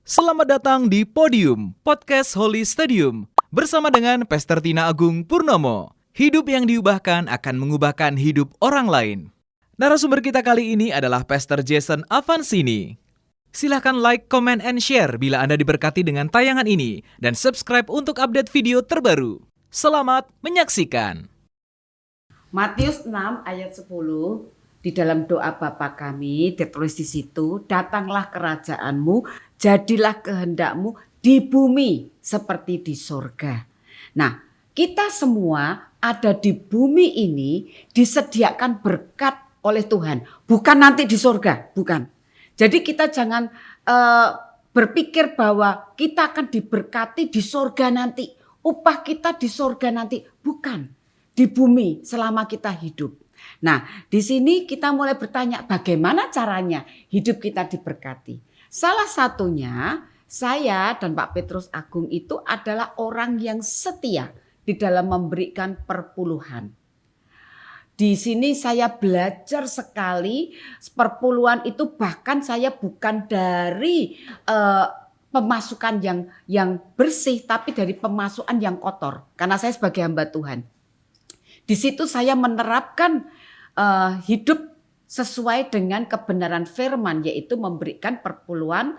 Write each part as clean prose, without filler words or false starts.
Selamat datang di Podium, Podcast Holy Stadium, bersama dengan Pastor Tina Agung Purnomo. Hidup yang diubahkan akan mengubahkan hidup orang lain. Narasumber kita kali ini adalah Pastor Jason Avansini. Silahkan like, comment, and share bila Anda diberkati dengan tayangan ini, dan subscribe untuk update video terbaru. Selamat menyaksikan. Matius 6 ayat 10, di dalam doa Bapa kami ditulis di situ, datanglah kerajaanmu, jadilah kehendakmu di bumi seperti di sorga. Nah, kita semua ada di bumi ini disediakan berkat oleh Tuhan, bukan nanti di sorga, bukan. Jadi kita jangan berpikir bahwa kita akan diberkati di sorga nanti, upah kita di sorga nanti, bukan. Di bumi selama kita hidup. Nah, di sini kita mulai bertanya bagaimana caranya hidup kita diberkati. Salah satunya saya dan Pak Petrus Agung itu adalah orang yang setia di dalam memberikan perpuluhan. Di sini saya belajar sekali perpuluhan itu, bahkan saya bukan dari pemasukan yang bersih, tapi dari pemasukan yang kotor. Karena saya sebagai hamba Tuhan. Di situ saya menerapkan hidup sesuai dengan kebenaran firman, yaitu memberikan perpuluhan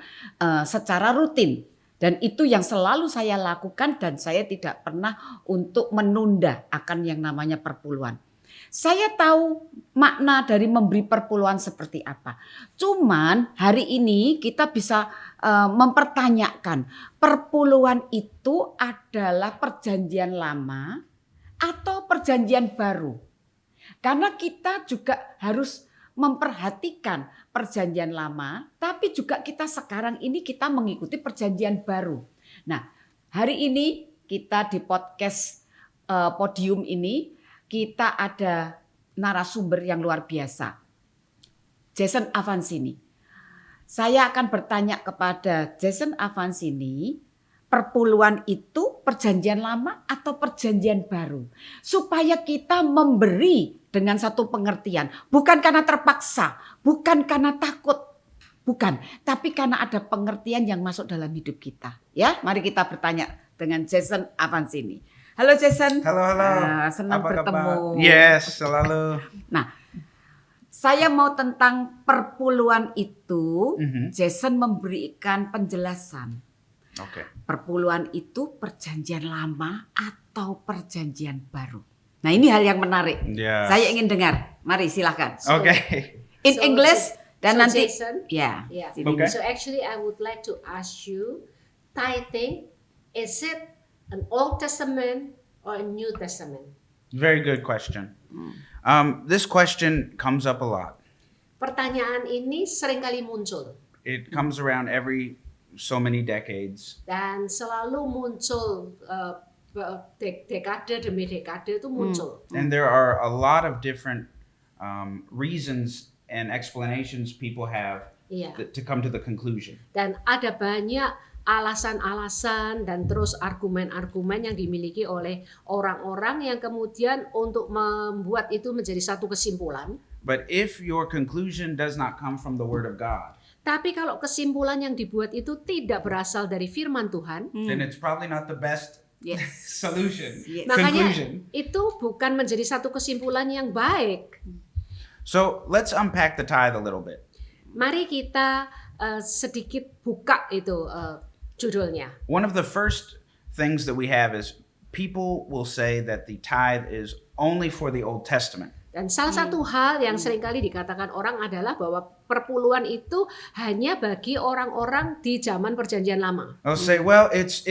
secara rutin. Dan itu yang selalu saya lakukan dan saya tidak pernah untuk menunda akan yang namanya perpuluhan. Saya tahu makna dari memberi perpuluhan seperti apa. Cuman hari ini kita bisa mempertanyakan, perpuluhan itu adalah perjanjian lama atau perjanjian baru. Karena kita juga harus memperhatikan perjanjian lama, tapi juga kita sekarang ini kita mengikuti perjanjian baru. Nah, hari ini kita di podcast Podium ini, kita ada narasumber yang luar biasa. Jason Avansini. Saya akan bertanya kepada Jason Avansini, perpuluhan itu perjanjian lama atau perjanjian baru? Supaya kita memberi dengan satu pengertian. Bukan karena terpaksa, bukan karena takut. Bukan, tapi karena ada pengertian yang masuk dalam hidup kita. Ya, mari kita bertanya dengan Jason Avansini. Halo Jason. Halo. Senang Apa bertemu. kabar? Yes, selalu. Nah, saya mau tentang perpuluhan itu, Jason memberikan penjelasan. Oke. Perpuluhan itu perjanjian lama atau perjanjian baru. Nah, ini hal yang menarik. Yes. Saya ingin dengar. Mari silakan. Oke. In English dan so nanti Jason, ya. yeah. Okay. So actually I would like to ask you, tithing, is it an Old Testament or a New Testament? Very good question. This question comes up a lot. Pertanyaan ini seringkali muncul It comes around every so many decades. dan selalu muncul dekade demi dekade itu muncul. And there are a lot of different reasons and explanations people have Iya. to come to the conclusion. Dan ada banyak alasan-alasan dan terus argumen-argumen yang dimiliki oleh orang-orang yang kemudian untuk membuat itu menjadi satu kesimpulan. But if your conclusion does not come from the Word of God, Tapi kalau kesimpulan yang dibuat itu tidak berasal dari firman Tuhan, then it's probably not the best Yes. solution. Yes. makanya Conclusion. itu bukan menjadi satu kesimpulan yang baik. So let's unpack the tithe a little bit. Mari kita sedikit buka itu judulnya. One of the first things that we have is people will say that the tithe is only for the Old Testament. Dan salah satu hal yang seringkali dikatakan orang adalah bahwa perpuluhan itu hanya bagi orang-orang di zaman perjanjian lama. They'll say, well, it's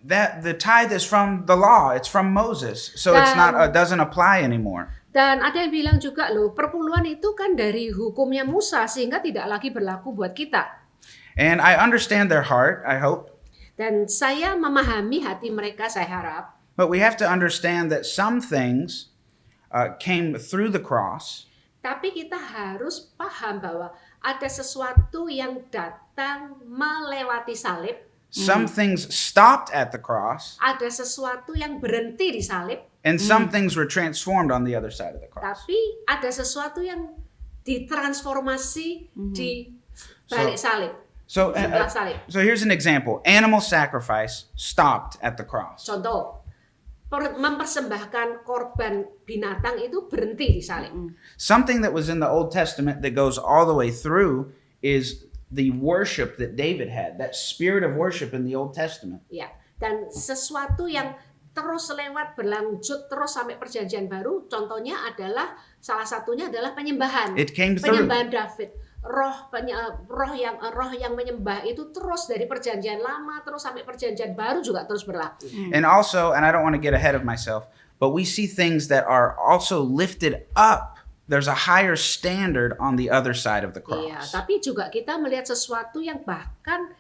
that the tithe is from the law, it's from Moses, so it's not doesn't apply anymore. Dan ada yang bilang juga loh, perpuluhan itu kan dari hukumnya Musa sehingga tidak lagi berlaku buat kita. And I understand their heart, I hope, Dan saya memahami hati mereka, saya harap. but we have to understand that some things came through the cross. Tapi kita harus paham bahwa ada sesuatu yang datang melewati salib. Some things stopped at the cross, Ada sesuatu yang berhenti di salib. and some things were transformed on the other side of the cross. Tapi ada sesuatu yang ditransformasi di balik salib. So, setelah salib. so here's an example. Animal sacrifice stopped at the cross. Contoh, mempersembahkan korban binatang itu berhenti di salib. Something that was in the Old Testament that goes all the way through is the worship that David had, that spirit of worship in the Old Testament. Ya, dan sesuatu yang terus lewat berlanjut terus sampai perjanjian baru, contohnya adalah salah satunya adalah penyembahan. It came through. Penyembahan David. Roh yang menyembah itu terus dari perjanjian lama terus sampai perjanjian baru juga terus berlaku. And also, and I don't want to get ahead of myself, but we see things that are also lifted up. There's a higher standard on the other side of the Iya, cross. tapi juga kita melihat sesuatu yang bahkan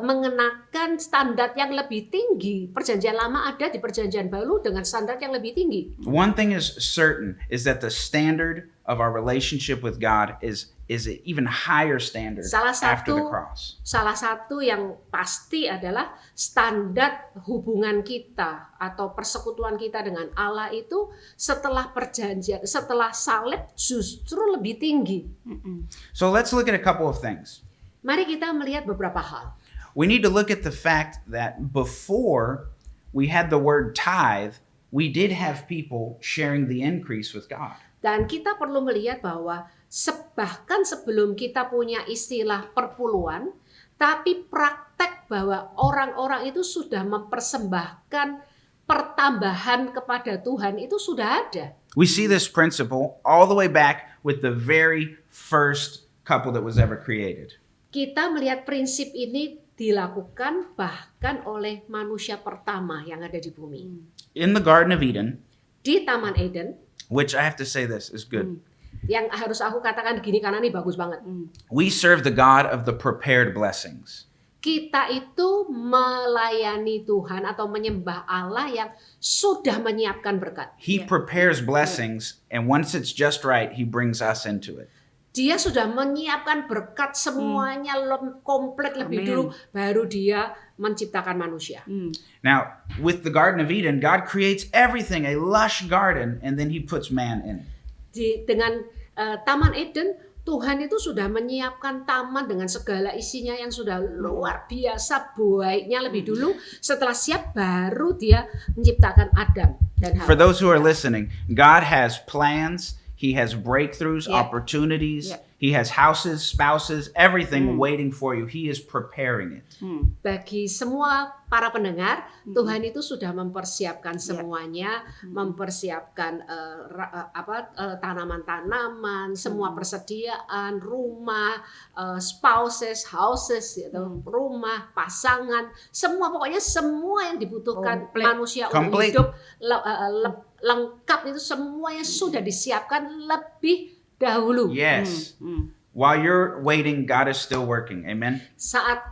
mengenakan standar yang lebih tinggi. Perjanjian lama ada di perjanjian baru dengan standar yang lebih tinggi. One thing is certain is that the standard of our relationship with God is an even higher standard after the cross. Salah satu yang pasti adalah standar hubungan kita atau persekutuan kita dengan Allah itu setelah perjanjian, setelah salib justru lebih tinggi. So let's look at a couple of things. Mari kita melihat beberapa hal. We need to look at the fact that before we had the word tithe, we did have people sharing the increase with God. Dan kita perlu melihat bahwa bahkan sebelum kita punya istilah perpuluhan, tapi praktek bahwa orang-orang itu sudah mempersembahkan pertambahan kepada Tuhan itu sudah ada. We see this principle all the way back with the very first couple that was ever created. Kita melihat prinsip ini dilakukan bahkan oleh manusia pertama yang ada di bumi. In the Garden of Eden, Di Taman Eden, which I have to say this is good. yang harus aku katakan gini karena ini bagus banget. We serve the God of the prepared blessings. Kita itu melayani Tuhan atau menyembah Allah yang sudah menyiapkan berkat. He prepares blessings, and once it's just right, he brings us into it. Dia sudah menyiapkan berkat semuanya komplit lebih dulu, baru dia menciptakan manusia. Now, with the Garden of Eden, God creates everything, a lush garden, and then he puts man in it. Dengan Taman Eden, Tuhan itu sudah menyiapkan taman dengan segala isinya yang sudah luar biasa baiknya lebih dulu. Setelah siap, baru dia menciptakan Adam dan Hawa. For those who are listening, God has plans. He has breakthroughs, Yeah. opportunities. Yeah. He has houses, spouses, everything waiting for you. He is preparing it. Bagi semua para pendengar, Tuhan itu sudah mempersiapkan semuanya, mempersiapkan tanaman-tanaman, semua persediaan, rumah, spouses, houses, gitu, rumah, pasangan, semua pokoknya semua yang dibutuhkan Komplit. manusia untuk Complete. hidup lengkap itu semuanya sudah disiapkan lebih dahulu. Yes. While you're waiting, God is still working. Amen. Saat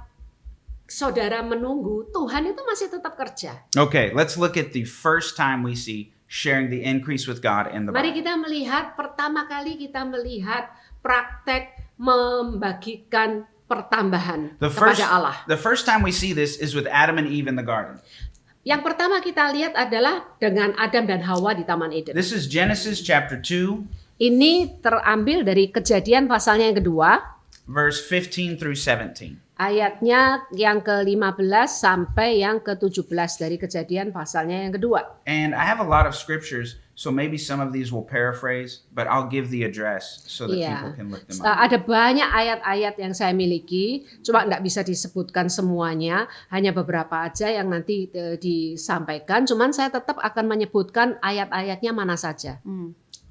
saudara menunggu, Tuhan itu masih tetap kerja. Okay, let's look at the first time we see sharing the increase with God in the Mari Bible. kita melihat, pertama kali kita melihat praktek membagikan pertambahan kepada Allah. The first time we see this is with Adam and Eve in the garden. Yang pertama kita lihat adalah dengan Adam dan Hawa di Taman Eden. This is Genesis chapter 2, Ini terambil dari Kejadian pasalnya yang kedua, verse 15 through 17. ayatnya yang ke-15 sampai yang ke-17 dari Kejadian pasalnya yang kedua. And I have a lot of scriptures, so maybe some of these will paraphrase, but I'll give the address so that people can look them up. Ada banyak ayat-ayat yang saya miliki, cuma nggak bisa disebutkan semuanya, hanya beberapa aja yang nanti disampaikan. Cuman saya tetap akan menyebutkan ayat-ayatnya mana saja.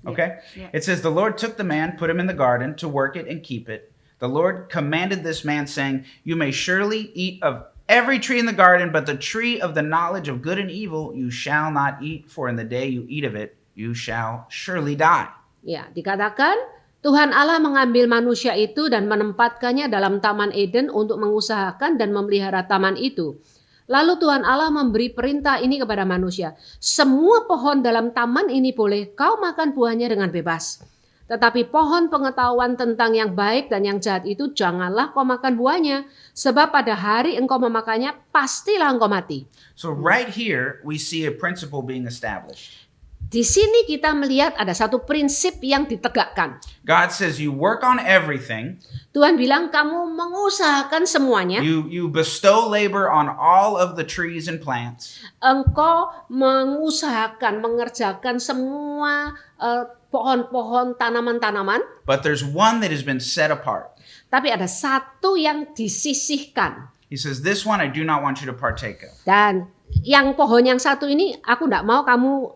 Okay? Yeah. It says, "The Lord took the man, put him in the garden to work it and keep it. The Lord commanded this man, saying, You may surely eat of every tree in the garden, but the tree of the knowledge of good and evil you shall not eat, for in the day you eat of it, you shall surely die." Ya, dikatakan Tuhan Allah mengambil manusia itu dan menempatkannya dalam Taman Eden untuk mengusahakan dan memelihara taman itu. Lalu Tuhan Allah memberi perintah ini kepada manusia. Semua pohon dalam taman ini boleh kau makan buahnya dengan bebas. Tetapi pohon pengetahuan tentang yang baik dan yang jahat itu janganlah kau makan buahnya. Sebab pada hari engkau memakannya pastilah engkau mati. So right here we see a principle being established. Di sini kita melihat ada satu prinsip yang ditegakkan. God says you work on everything. Tuhan bilang kamu mengusahakan semuanya. You bestow labor on all of the trees and plants. Engkau mengusahakan mengerjakan semua pohon-pohon, tanaman-tanaman. But there's one that has been set apart. Tapi ada satu yang disisihkan. He says, this one I do not want you to partake of. Dan yang pohon yang satu ini aku tidak mau kamu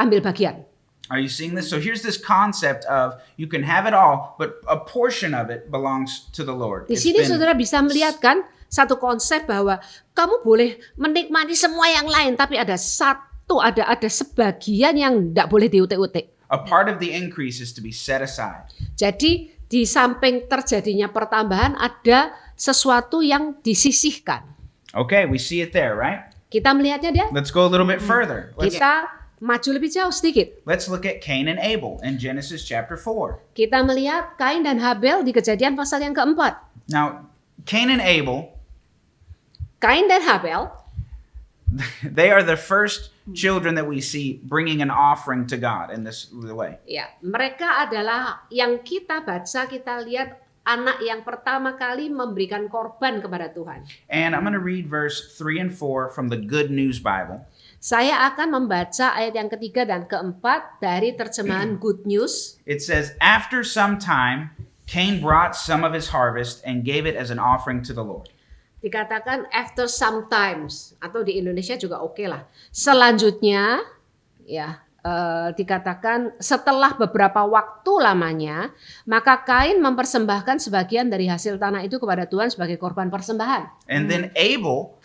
ambil bagian. Are you seeing this? So here's this concept of you can have it all, but a portion of it belongs to the Lord. Di It's sini been- saudara bisa melihat kan satu konsep bahwa kamu boleh menikmati semua yang lain, tapi ada sebagian yang tidak boleh diutik-utik. a part of the increase is to be set aside. Jadi di samping terjadinya pertambahan ada sesuatu yang disisihkan. Okay, we see it there, right? Kita melihatnya dia. Let's go a little bit further. Kita maju lebih jauh sedikit. Let's look at Cain and Abel in Genesis chapter 4. Kita melihat Kain dan Habel di Kejadian pasal yang keempat. Now, Cain and Abel, Kain dan Habel they are the first children that we see bringing an offering to God in this way. ya, mereka adalah yang kita baca, kita lihat anak yang pertama kali memberikan korban kepada Tuhan. And I'm going to read verse 3 and 4 from the Good News Bible. Saya akan membaca ayat yang ketiga dan keempat dari terjemahan Good News. It says, after some time, Cain brought some of his harvest and gave it as an offering to the Lord. Dikatakan after sometimes, atau di Indonesia juga oke lah. Selanjutnya, ya dikatakan setelah beberapa waktu lamanya, maka Kain mempersembahkan sebagian dari hasil tanah itu kepada Tuhan sebagai korban persembahan. And then Abel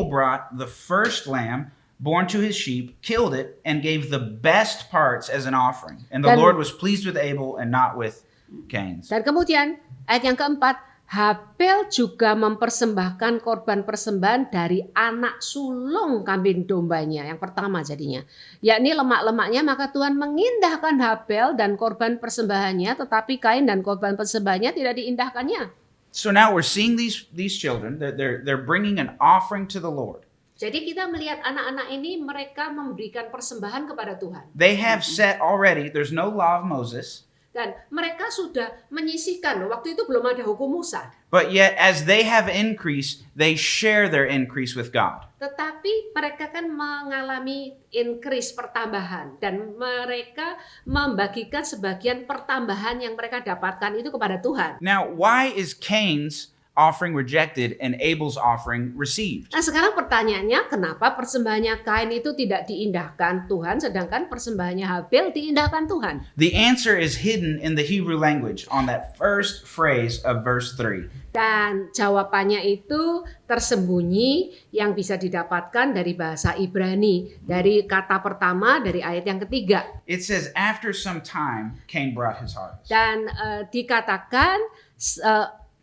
brought the first lamb born to his sheep, killed it, and gave the best parts as an offering. And the Dan- Lord was pleased with Abel and not with Cain's. Dan kemudian ayat yang keempat, Habel juga mempersembahkan korban persembahan dari anak sulung kambing dombanya yang pertama jadinya, yakni lemak-lemaknya. Maka Tuhan mengindahkan Habel dan korban persembahannya, tetapi Kain dan korban persembahannya tidak diindahkannya. So now we're seeing these children, they're bringing an offering to the Lord. Jadi kita melihat anak-anak ini mereka memberikan persembahan kepada Tuhan. They have set already, there's no law of Moses, Dan mereka sudah menyisihkan, waktu itu belum ada hukum Musa. but yet as they have increased, they share their increase with God. Tetapi mereka kan mengalami increase pertambahan. Dan mereka membagikan sebagian pertambahan yang mereka dapatkan itu kepada Tuhan. Now, why is Cain's offering rejected and Abel's offering received? Nah sekarang pertanyaannya, kenapa persembahannya Kain itu tidak diindahkan Tuhan, sedangkan persembahannya Habel diindahkan Tuhan? The answer is hidden in the Hebrew language on that first phrase of verse 3. Dan jawabannya itu tersembunyi yang bisa didapatkan dari bahasa Ibrani. Dari kata pertama, dari ayat yang ketiga. It says, after some time, Cain brought his harvest. Dan dikatakan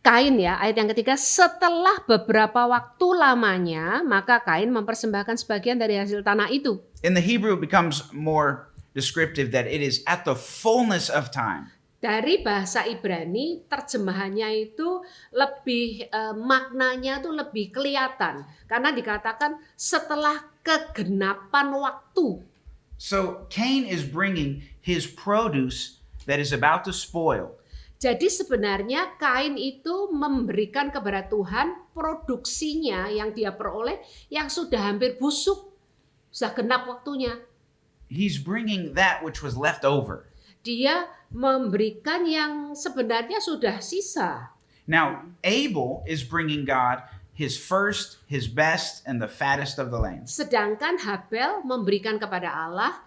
Kain ya, ayat yang ketiga, setelah beberapa waktu lamanya, maka Kain mempersembahkan sebagian dari hasil tanah itu. In the Hebrew, it becomes more descriptive that it is at the fullness of time. Dari bahasa Ibrani, terjemahannya itu lebih, maknanya tuh lebih kelihatan. Karena dikatakan setelah kegenapan waktu. So Cain is bringing his produce that is about to spoil. Jadi sebenarnya Kain itu memberikan kepada Tuhan produksinya yang dia peroleh yang sudah hampir busuk, sudah genap waktunya. He's bringing that which was left over. Dia memberikan yang sebenarnya sudah sisa. Now, Abel is bringing God his first, his best, and the fattest of the lambs. Sedangkan Habel memberikan kepada Allah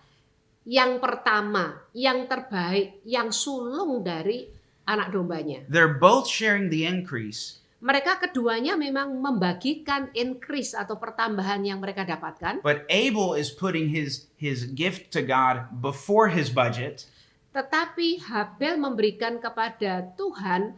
yang pertama, yang terbaik, yang sulung dari anak dombanya. They're both sharing the increase, Mereka keduanya memang membagikan increase atau pertambahan yang mereka dapatkan. but Abel is putting his gift to God before his budget, Tetapi Habel memberikan kepada Tuhan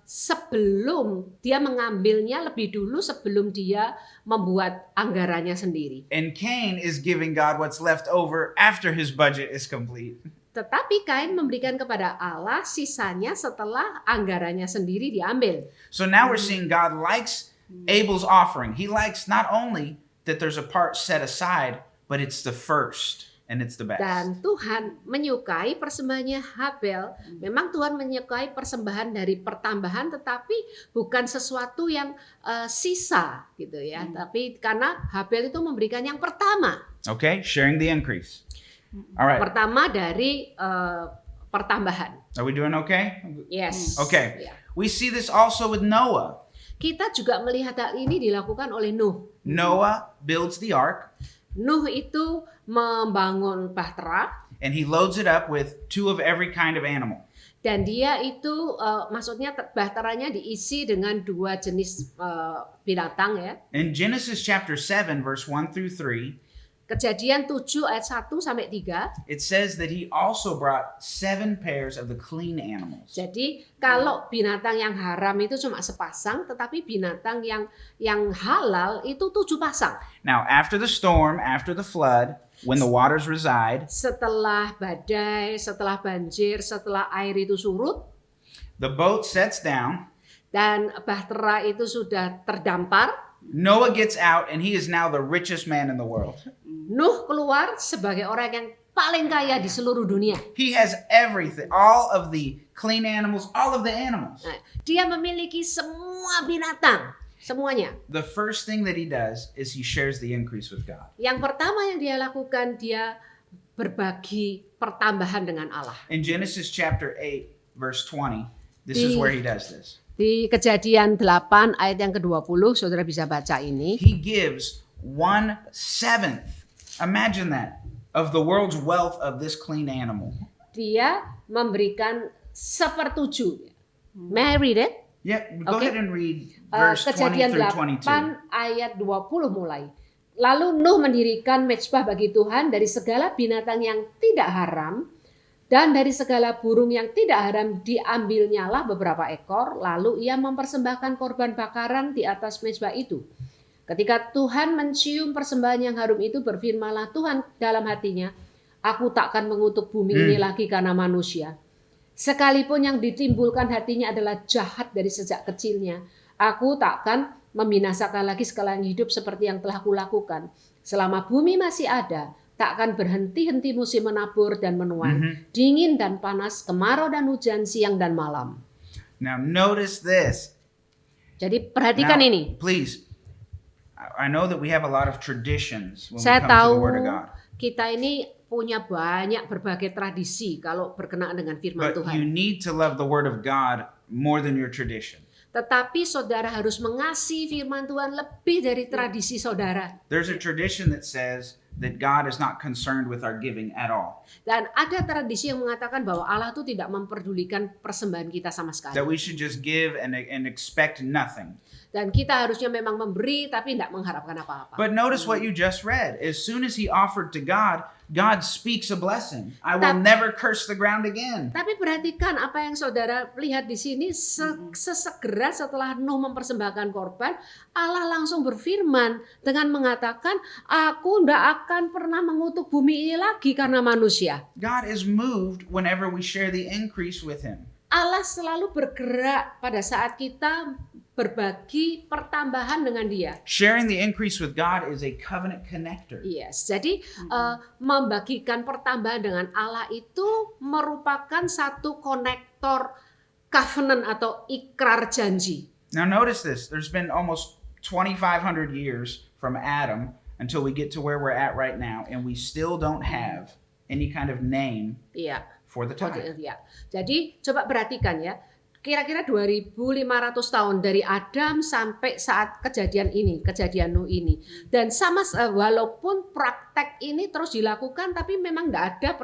sebelum dia mengambilnya lebih dulu sebelum dia membuat anggarannya sendiri. and Cain is giving God what's left over after his budget is complete. Tetapi Kain memberikan kepada Allah sisanya setelah anggarannya sendiri diambil. So now we're seeing God likes Abel's offering. He likes not only that there's a part set aside, but it's the first and it's the best. Dan Tuhan menyukai persembahannya Habel. Memang Tuhan menyukai persembahan dari pertambahan, tetapi bukan sesuatu yang sisa gitu ya. Tapi karena Habel itu memberikan yang pertama. Okay, sharing the increase. All right. Pertama dari pertambahan. Are we doing okay? Yes. Okay. Ya. We see this also with Noah. Kita juga melihat hal ini dilakukan oleh Nuh. Noah builds the ark Nuh itu membangun bahtera and he loads it up with 2 of every kind of animal. dan dia itu maksudnya bahteranya diisi dengan 2 jenis binatang ya. In Genesis chapter 7 verse 1 through 3, Kejadian 7 ayat 1 sampai 3. it says that he also brought 7 pairs of the clean animals. Jadi kalau binatang yang haram itu cuma sepasang, tetapi binatang yang halal itu 7 pasang. Now, after the storm, after the flood, when the waters reside, Setelah badai, setelah banjir, setelah air itu surut the boat sets down, dan bahtera itu sudah terdampar, Noah gets out and he is now the richest man in the world. Nuh keluar sebagai orang yang paling kaya di seluruh dunia. He has everything, all of the clean animals, all of the animals. Nah, dia memiliki semua binatang, semuanya. The first thing that he does is he shares the increase with God. Yang pertama yang dia lakukan, dia berbagi pertambahan dengan Allah. In Genesis chapter 8, verse 20, this is where he does this. Di Kejadian 8 ayat yang ke-20, saudara bisa baca ini. He gives 1/7, imagine that, of the world's wealth of this clean animal. Dia memberikan 1/7. May I read it? Yeah, go Okay. ahead and read verse 20 Kejadian through 8 22. ayat 20 mulai. Lalu Nuh mendirikan mezbah bagi Tuhan dari segala binatang yang tidak haram dan dari segala burung yang tidak haram diambilnyalah beberapa ekor, lalu ia mempersembahkan korban bakaran di atas mezbah itu. Ketika Tuhan mencium persembahan yang harum itu, berfirmanlah Tuhan dalam hatinya, aku takkan mengutuk bumi ini lagi karena manusia. Sekalipun yang ditimbulkan hatinya adalah jahat dari sejak kecilnya, aku takkan membinasakan lagi sekalian hidup seperti yang telah kulakukan. Selama bumi masih ada, takkan berhenti-henti musim menabur dan menuai, dingin dan panas, kemarau dan hujan, siang dan malam. Now notice this. Jadi perhatikan Now, ini. please, I know that we have a lot of traditions when Saya we come to tahu the Word of God. kita ini punya banyak berbagai tradisi kalau berkenaan dengan firman But Tuhan. you need to love the Word of God more than your tradition. Tetapi saudara harus mengasihi firman Tuhan lebih dari tradisi saudara. There's a tradition that says that God is not concerned with our giving at all. Dan ada tradisi yang mengatakan bahwa Allah itu tidak memperdulikan persembahan kita sama sekali. That we should just give and expect nothing. Dan kita harusnya memang memberi tapi tidak mengharapkan apa-apa. But notice what you just read. As soon as he offered to God, God speaks a blessing. I will never curse the ground again. Tapi perhatikan apa yang saudara lihat di sini, sesegera setelah Nuh mempersembahkan korban, Allah langsung berfirman dengan mengatakan, aku tidak akan pernah mengutuk bumi ini lagi karena manusia. God is moved whenever we share the increase with him. Allah selalu bergerak pada saat kita berbagi pertambahan dengan dia. Sharing the increase with God is a covenant connector. Yes, jadi membagikan pertambahan dengan Allah itu merupakan satu konektor covenant atau ikrar janji. Now notice this. There's been almost 2,500 years from Adam until we get to where we're at right now, and we still don't have any kind of name Iya. for the tithe. Ya. Jadi coba perhatikan ya. Kira-kira 2.500 tahun dari Adam sampai saat kejadian Nuh ini. Dan walaupun praktek ini terus dilakukan, tapi memang nggak ada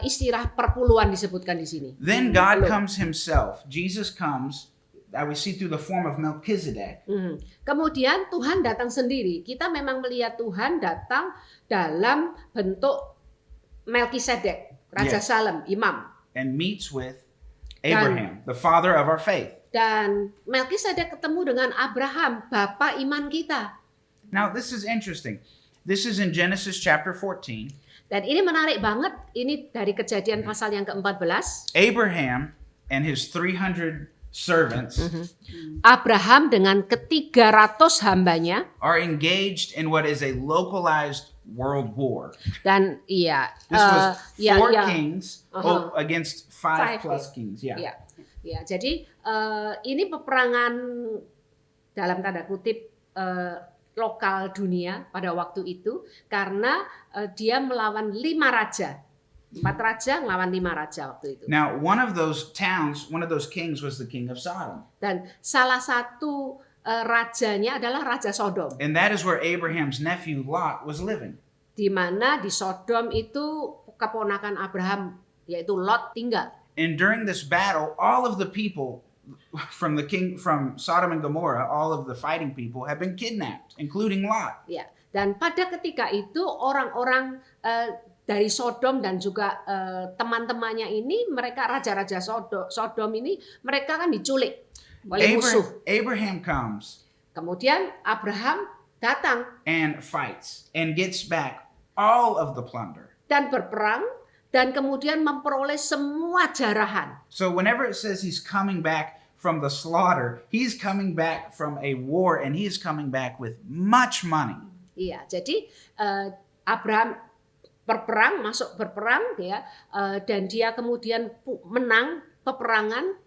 istilah perpuluhan disebutkan di sini. Then God Belum. comes himself. Jesus comes, we see through the form of Melchizedek. Kemudian Tuhan datang sendiri. Kita memang melihat Tuhan datang dalam bentuk Melkisedek, Raja Yes. Salem, imam. And meets with Abraham, the father of our faith. Dan Melkisedek ketemu dengan Abraham, bapa iman kita. Now this is interesting. This is in Genesis chapter 14. Dan ini menarik banget, ini dari Kejadian pasal yang ke-14. Abraham and his 300 servants Abraham dengan ke-300 hambanya are engaged in what is a localized world war. Dan iya, This was ya, four ya. kings Uh-huh. against five 5 plus kings. Yeah. Ya, ya. Jadi ini peperangan dalam tanda kutip lokal dunia pada waktu itu karena dia melawan 5 raja, 4 raja melawan 5 raja waktu itu. Now, one of those towns, one of those kings was the king of Sodom. Dan salah satu rajanya adalah Raja Sodom, And that is where Abraham's nephew Lot was living. di mana di Sodom itu keponakan Abraham yaitu Lot tinggal. And during this battle, all of the people from Sodom and Gomorrah, all of the fighting people have been kidnapped, including Lot. Ya, dan pada ketika itu orang-orang dari Sodom dan juga teman-temannya ini, mereka raja-raja Sodom ini, mereka kan diculik oleh musuh. Abraham comes Kemudian Abraham datang and fights and gets back all of the plunder. dan berperang dan kemudian memperoleh semua jarahan. So whenever it says he's coming back from the slaughter, he's coming back from a war and he's coming back with much money. Iya, jadi Abraham masuk berperang ya, dan dia kemudian menang peperangan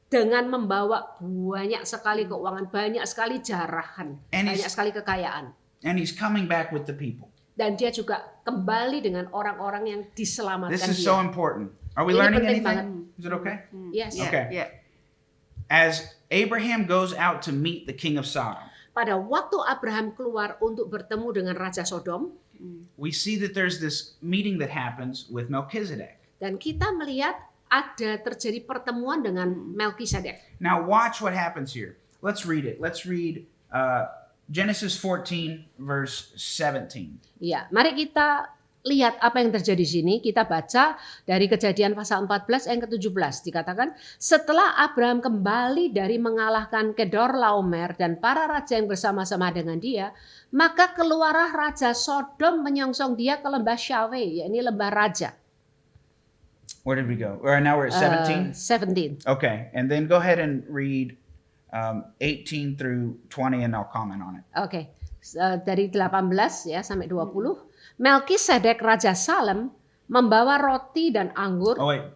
dengan membawa banyak sekali keuangan, banyak sekali jarahan, And banyak sekali kekayaan. And he's coming back with the people. Dan dia juga kembali dengan orang-orang yang diselamatkan This is dia. so important. Are we Ini learning penting anything? Is it okay? Yes. Yeah, Okay. yeah. As Abraham goes out to meet the king of Sodom, Pada waktu Abraham keluar untuk bertemu dengan Raja Sodom, we see that there's this meeting that happens with Melchizedek. dan kita melihat ada terjadi pertemuan dengan Melkisedek. Now watch what happens here. Let's read it. Let's read Genesis 14 verse 17. Ya, mari kita lihat apa yang terjadi di sini. Kita baca dari Kejadian pasal 14 ayat ke-17. Dikatakan, setelah Abraham kembali dari mengalahkan Kedorlaomer dan para raja yang bersama-sama dengan dia, maka keluarlah Raja Sodom menyongsong dia ke lembah Syawe, yakni lembah raja. Where did we go? Now we're at 17. 17. Okay, and then go ahead and read 18 through 20 and I'll comment on it. Oke, dari 18 ya sampai 20. Melkisedek Raja Salem membawa roti dan anggur. Oh wait.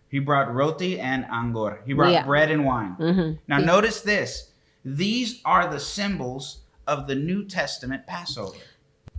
He brought roti and anggur. He brought Yeah. bread and wine. Mhm. Now notice this. These are the symbols of the New Testament Passover.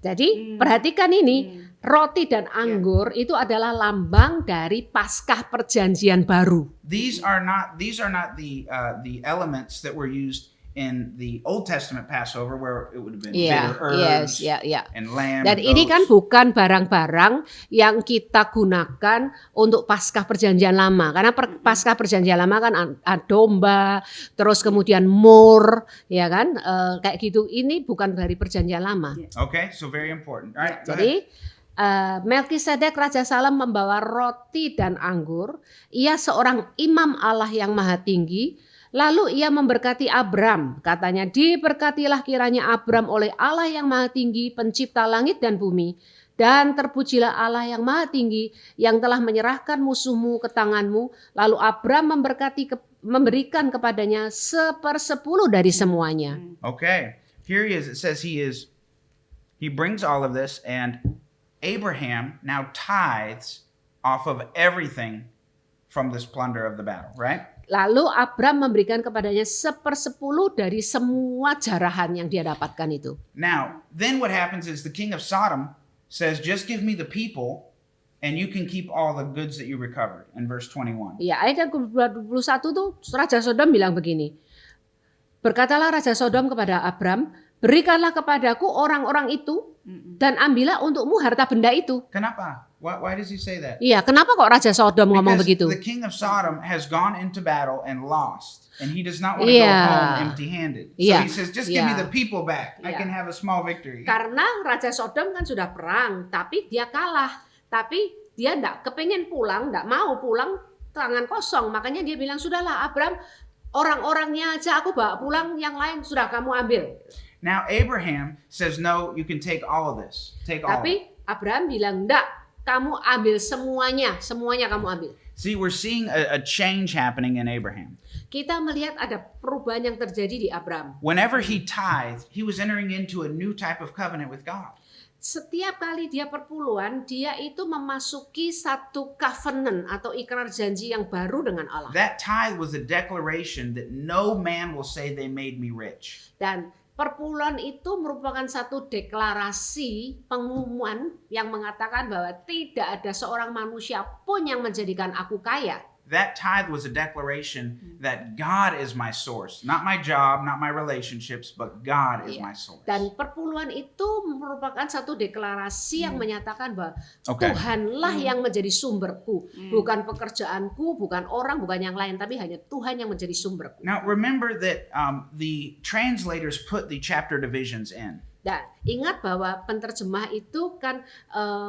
Jadi perhatikan ini, roti dan anggur itu adalah lambang dari Paskah Perjanjian Baru. These are not the elements that were used in the Old Testament Passover where it would have been Iya, bitter herbs ya. and lamb. Dan and ini kan goats. bukan barang-barang yang kita gunakan untuk Paskah Perjanjian Lama. Karena Paskah Perjanjian Lama kan ada domba, terus kemudian mur, ya kan, kayak gitu. Ini bukan dari Perjanjian Lama. Okay, so very important. All right, go ahead. Jadi Melkisedek Raja Salem membawa roti dan anggur. Ia seorang imam Allah yang maha tinggi. Lalu ia memberkati Abram. Katanya, diberkatilah kiranya Abram oleh Allah yang maha tinggi, pencipta langit dan bumi. Dan terpujilah Allah yang maha tinggi yang telah menyerahkan musuhmu ke tanganmu. Lalu Abram memberikan kepadanya 1/10 dari semuanya. Okay, here he is. It says he brings all of this, and Abraham now tithes off of everything from this plunder of the battle, right? Lalu Abram memberikan kepadanya 1/10 dari semua jarahan yang dia dapatkan itu. Now, then what happens is the king of Sodom says, just give me the people and you can keep all the goods that you recovered, in verse 21. Ya, ayat yang ke-21 tuh Raja Sodom bilang begini. Berkatalah Raja Sodom kepada Abram, berikanlah kepadaku orang-orang itu dan ambillah untukmu harta benda itu. Kenapa? Why does he say that? Iya, kenapa kok Raja Sodom ngomong Because begitu? the king of Sodom has gone into battle and lost, and he does not want to Yeah. go home empty-handed. So Yeah. he says, just give me Yeah. the people back. I Yeah. can have a small victory. Karena Raja Sodom kan sudah perang, tapi dia kalah. Tapi dia enggak kepengen pulang, enggak mau pulang tangan kosong. Makanya dia bilang, sudahlah Abram, orang-orangnya aja aku bawa pulang, yang lain sudah kamu ambil. Now Abraham says, no, you can take all of this. Take all of it. Tapi Abraham bilang, enggak, kamu ambil semuanya kamu ambil. See, we're seeing a change happening in Abraham. Kita melihat ada perubahan yang terjadi di Abraham. Whenever he tithed, he was entering into a new type of covenant with God. setiap kali dia perpuluhan, dia itu memasuki satu covenant atau ikrar janji yang baru dengan Allah. That tithe was a declaration that no man will say they made me rich. Dan perpuluhan itu merupakan satu deklarasi pengumuman yang mengatakan bahwa tidak ada seorang manusia pun yang menjadikan aku kaya. That tithe was a declaration that God is my source. Not my job, not my relationships, but God is Iya. my source. Dan perpuluhan itu merupakan satu deklarasi yang menyatakan bahwa Oke. Tuhanlah yang menjadi sumberku, bukan pekerjaanku, bukan orang, bukan yang lain, tapi hanya Tuhan yang menjadi sumberku. Now remember that the translators put the chapter divisions in. Dan ingat bahwa penterjemah itu kan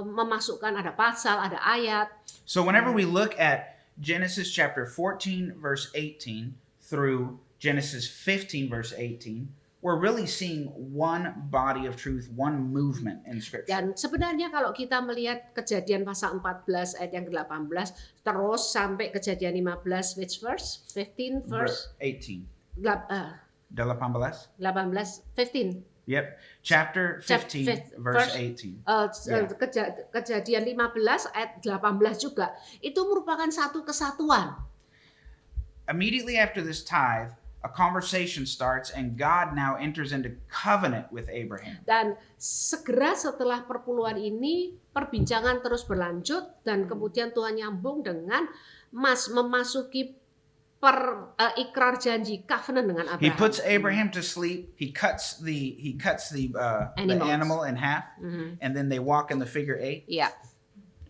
memasukkan ada pasal, ada ayat. So whenever we look at Genesis chapter 14 verse 18 through Genesis 15 verse 18, we're really seeing one body of truth, one movement in Scripture. Dan sebenarnya kalau kita melihat Kejadian pasal 14 ayat yang ke-18 terus sampai Kejadian 15 which verse? 15 verse 18. 18 15. Yep. Chapter 15 verse 18. Kejadian 15 ayat 18 juga itu merupakan satu kesatuan. Immediately after this tithe, a conversation starts and God now enters into covenant with Abraham. Dan segera setelah perpuluhan ini perbincangan terus berlanjut dan kemudian Tuhan nyambung dengan memasuki ikrar janji covenant dengan He Abraham. puts Abraham to sleep. He cuts the Animals. animal in half, and then they walk in the figure 8. Iya.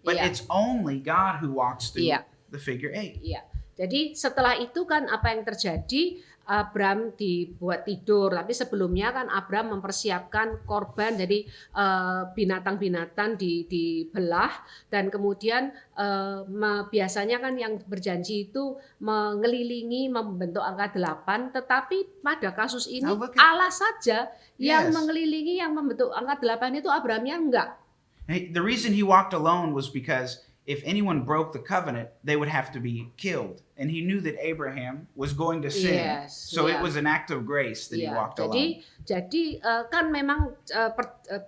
But Iya. it's only God who walks through Yeah. the figure 8. Iya. Jadi setelah itu kan apa yang terjadi? Abraham dibuat tidur, tapi sebelumnya kan Abraham mempersiapkan korban, jadi binatang-binatang dibelah dan kemudian biasanya kan yang berjanji itu mengelilingi membentuk angka 8, tetapi pada kasus ini Now look at- Allah saja yang Yes. mengelilingi yang membentuk angka 8 itu, Abrahamnya enggak. Hey, the reason he walked alone was because if anyone broke the covenant, they would have to be killed. And he knew that Abraham was going to sin. Yes, So it yeah. was an act of grace that he Iya, walked jadi kan memang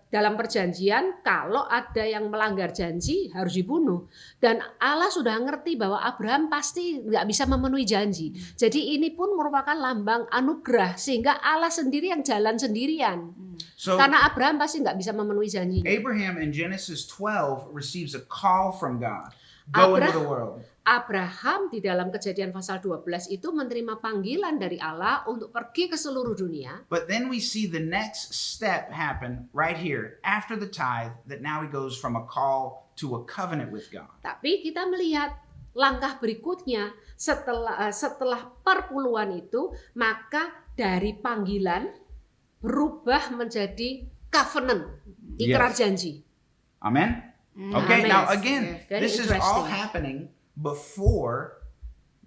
dalam perjanjian kalau ada yang melanggar janji harus dibunuh, dan Allah sudah ngerti bahwa Abraham pasti nggak bisa memenuhi janji. Jadi ini pun merupakan lambang anugerah sehingga Allah sendiri yang jalan sendirian So karena Abraham pasti nggak bisa memenuhi janjinya. Abraham in Genesis 12 receives a call from God. Go into the world. Abraham di dalam Kejadian pasal 12 itu menerima panggilan dari Allah untuk pergi ke seluruh dunia. But then we see the next step happen right here after the tithe, that now he goes from a call to a covenant with God. Tapi kita melihat langkah berikutnya setelah perpuluhan itu, maka dari panggilan berubah menjadi covenant, ikrar Yes. janji. Amen? Okay, Amen. now again, Very this is all interesting. happening before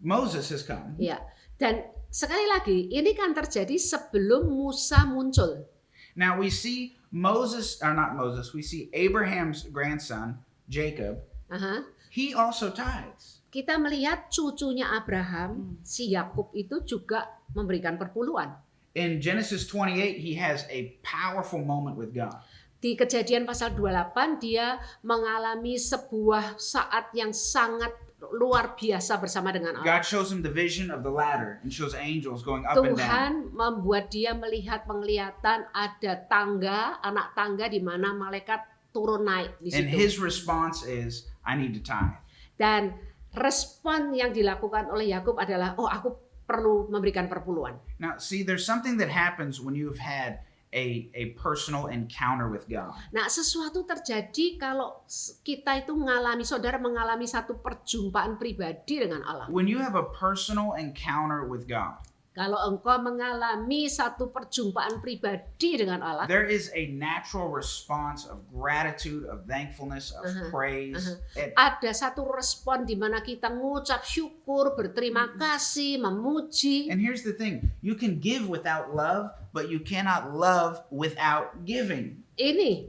Moses has come. Ya, dan sekali lagi ini kan terjadi sebelum Musa muncul. Now we see we see Abraham's grandson, Jacob. Aha. He also tithes. Kita melihat cucunya Abraham, si Yakub itu juga memberikan perpuluhan. In Genesis 28, he has a powerful moment with God. Di Kejadian pasal 28 dia mengalami sebuah saat yang sangat luar biasa bersama dengan Allah. God shows him the vision of the ladder and shows angels going up and down. Tuhan membuat dia melihat penglihatan ada tangga, anak tangga di mana malaikat turun naik di And situ. his response is, I need to tithe. Dan respon yang dilakukan oleh Yakub adalah, oh aku perlu memberikan perpuluhan. Now, see, there's something that happens when you've had a personal encounter with God. Nah, sesuatu terjadi kalau kita itu saudara mengalami satu perjumpaan pribadi dengan Allah. When you have a personal encounter with God, Kalau engkau mengalami satu perjumpaan pribadi dengan Allah, there is a natural response of gratitude, of thankfulness, of praise. ada satu respon di mana kita mengucap syukur, berterima kasih, memuji. And here's the thing, you can give without love, but you cannot love without giving. Ini,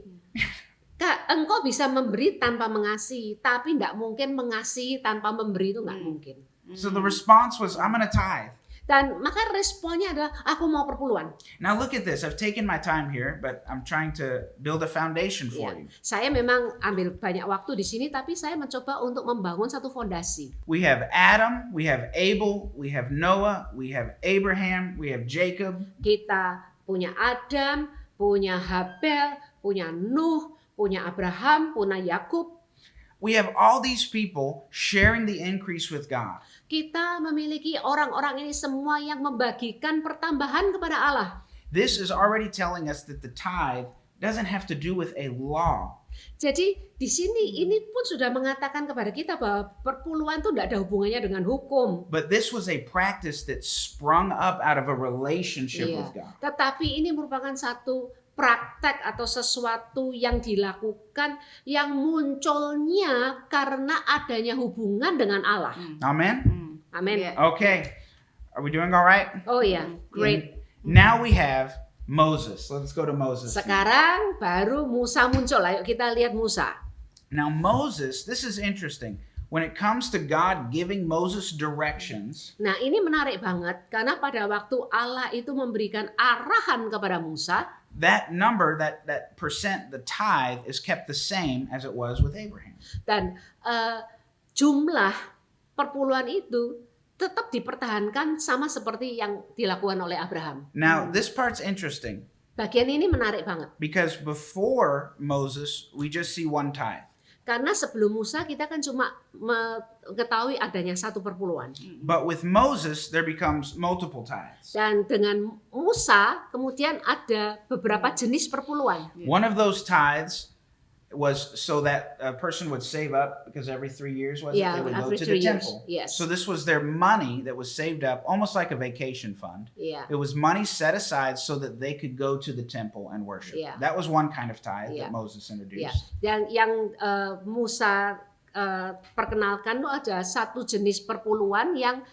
engkau bisa memberi tanpa mengasihi, tapi tidak mungkin mengasihi tanpa memberi, itu nggak mungkin. So the response was, I'm going to tithe. Dan maka responnya adalah aku mau perpuluhan. Now look at this. I've taken my time here, but I'm trying to build a foundation for Ya, you. saya memang ambil banyak waktu di sini, tapi saya mencoba untuk membangun satu fondasi. We have Adam, we have Abel, we have Noah, we have Abraham, we have Jacob. Kita punya Adam, punya Habel, punya Nuh, punya Abraham, punya Yakub. We have all these people sharing the increase with God. Kita memiliki orang-orang ini semua yang membagikan pertambahan kepada Allah. This is already telling us that the tithe doesn't have to do with a law. Jadi di sini ini pun sudah mengatakan kepada kita bahwa perpuluhan itu tidak ada hubungannya dengan hukum. But this was a practice that sprung up out of a relationship Iya. with God. Tetapi ini merupakan satu praktek atau sesuatu yang dilakukan yang munculnya karena adanya hubungan dengan Allah. Amen? Amin. Iya. Okay. Are we doing all right? Oh ya, great. Now we have Moses. Let's go to Moses. Sekarang baru Musa muncul. Ayo kita lihat Musa. Now Moses, this is interesting. When it comes to God giving Moses directions, Nah, ini menarik banget karena pada waktu Allah itu memberikan arahan kepada Musa, that number, that percent, the tithe is kept the same as it was with Abraham. dan jumlah perpuluhan itu tetap dipertahankan sama seperti yang dilakukan oleh Abraham. Now, this part's interesting Bagian ini menarik banget because before Moses, we just see one tithe. karena sebelum Musa kita kan cuma mengetahui adanya satu perpuluhan. But with Moses, there becomes multiple tithes. Dan dengan Musa kemudian ada beberapa jenis perpuluhan. One of those tithes was so that a person would save up because every 3 years was Yeah, they would go every to 3 the years, temple. yes. So this was their money that was saved up, almost like a vacation fund. Iya. It was money set aside so that they could go to the temple and worship. Yeah. That was one kind of tithe Yeah. that Moses introduced. Ya, dan yang Musa perkenalkan itu ada satu jenis perpuluhan yang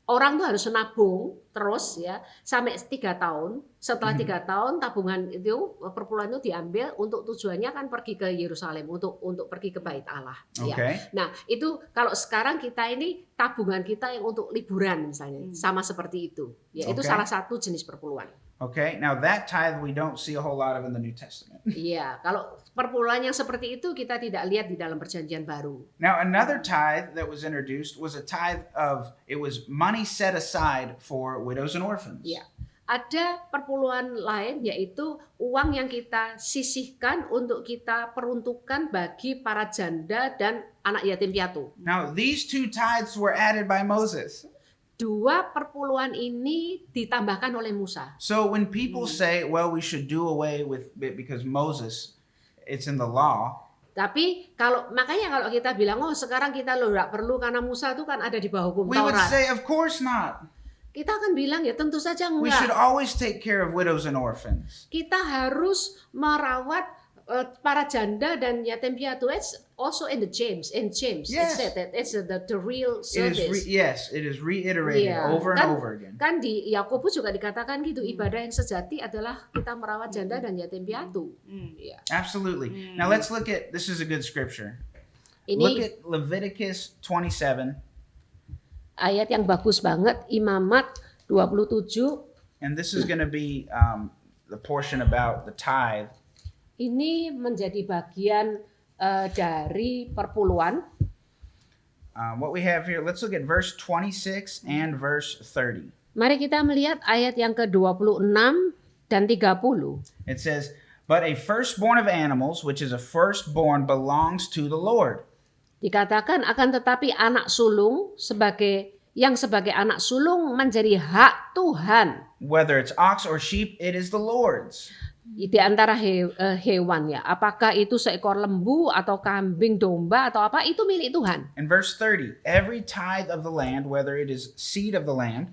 orang tuh harus menabung terus ya sampai 3 tahun. Setelah 3 tahun tabungan itu perpuluhan itu diambil untuk tujuannya kan pergi ke Yerusalem untuk pergi ke Bait Allah. Ya. Okay. Nah itu kalau sekarang kita ini tabungan kita yang untuk liburan misalnya sama seperti itu. Ya itu Okay. salah satu jenis perpuluhan. Okay. Now that tithe we don't see a whole lot of in the New Testament. Iya, kalau perpuluhan yang seperti itu kita tidak lihat di dalam Perjanjian Baru. Now another tithe that was introduced was a tithe of it was money set aside for widows and orphans. Iya. Ada perpuluhan lain yaitu uang yang kita sisihkan untuk kita peruntukkan bagi para janda dan anak yatim piatu. Now these two tithes were added by Moses. Dua perpuluhan ini ditambahkan oleh Musa. So when people say, well, we should do away with it because Moses, it's in the law. Tapi makanya kalau kita bilang sekarang kita nggak perlu karena Musa itu kan ada di bawah hukum We would Taurat. say, of course not. Kita akan bilang ya tentu saja We should enggak. always take care of widows and orphans. Kita harus merawat para janda dan yatim piatu. It's also in James. Yes. It said that it's the real service. It is reiterated Iya. over and Kan- over again. Kan di Yakobus juga dikatakan gitu, ibadah yang sejati adalah kita merawat janda dan yatim piatu. Iya. Absolutely. Now let's look at, this is a good scripture. Ini Look at Leviticus 27, ayat yang bagus banget, Imamat 27. and this is going to be the portion about the tithe. Ini menjadi bagian dari perpuluhan. What we have here, let's look at verse 26 and verse 30. Mari kita melihat ayat yang ke-26 dan 30. It says, but a firstborn of animals, which is a firstborn, belongs to the Lord. Dikatakan akan tetapi anak sulung sebagai anak sulung menjadi hak Tuhan. Whether it's ox or sheep, it is the Lord's. Di antara hewan ya. Apakah itu seekor lembu atau kambing domba atau apa, itu milik Tuhan. In verse 30, every tithe of the land, whether it is seed of the land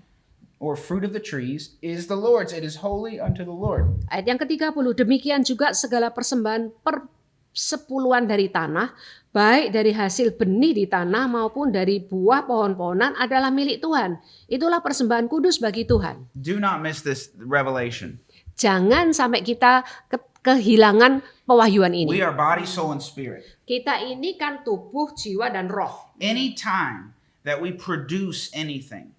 or fruit of the trees, is the Lord's. It is holy unto the Lord. Ayat yang ke-30, demikian juga segala persembahan persepuluhan dari tanah, baik dari hasil benih di tanah maupun dari buah pohon-pohonan adalah milik Tuhan. Itulah persembahan kudus bagi Tuhan. Do not miss this revelation. Jangan sampai kita kehilangan pewahyuan ini. We are body, soul, and spirit. Kita ini kan tubuh, jiwa, dan roh. Any time that we produce anything,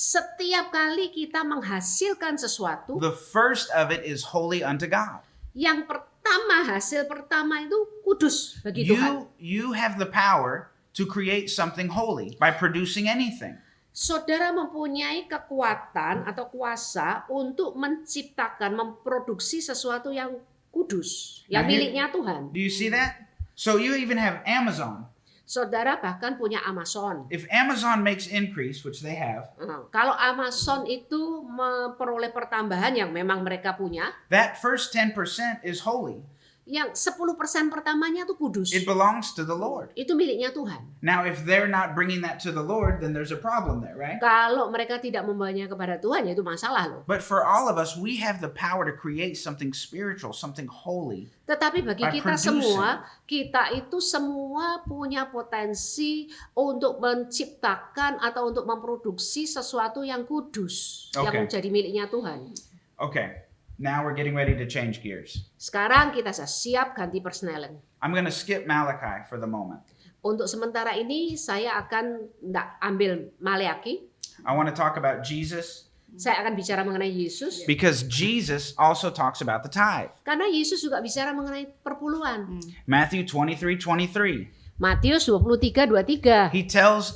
Setiap kali kita menghasilkan sesuatu, the first of it is holy unto God. yang pertama, hasil pertama itu kudus bagi Tuhan. You have the power to create something holy by producing anything. Saudara mempunyai kekuatan atau kuasa untuk menciptakan, memproduksi sesuatu yang kudus, yang Nah, miliknya Tuhan. Do you see that? So you even have Amazon. Saudara bahkan punya Amazon. If Amazon makes increase, which they have, Kalau Amazon itu memperoleh pertambahan yang memang mereka punya, that first 10% is holy. yang 10% pertamanya itu kudus. It belongs to the Lord. Itu miliknya Tuhan. Now, if they're not bringing that to the Lord, then there's a problem there, right? Kalau mereka tidak membawanya kepada Tuhan, ya itu masalah loh. But for all of us, we have the power to create something spiritual, something holy. Tetapi bagi By kita producing. semua, kita itu semua punya potensi untuk menciptakan atau untuk memproduksi sesuatu yang kudus, yang Okay. menjadi miliknya Tuhan. Okay, now we're getting ready to change gears. Sekarang kita siap ganti persneling. I'm going to skip Malachi for the moment. Untuk sementara ini saya akan tidak ambil Maleaki. I want to talk about Jesus Saya akan bicara mengenai Yesus. because Jesus also talks about the tithe. Karena Yesus juga bicara mengenai perpuluhan. Matthew 23:23. Matius 23:23. He tells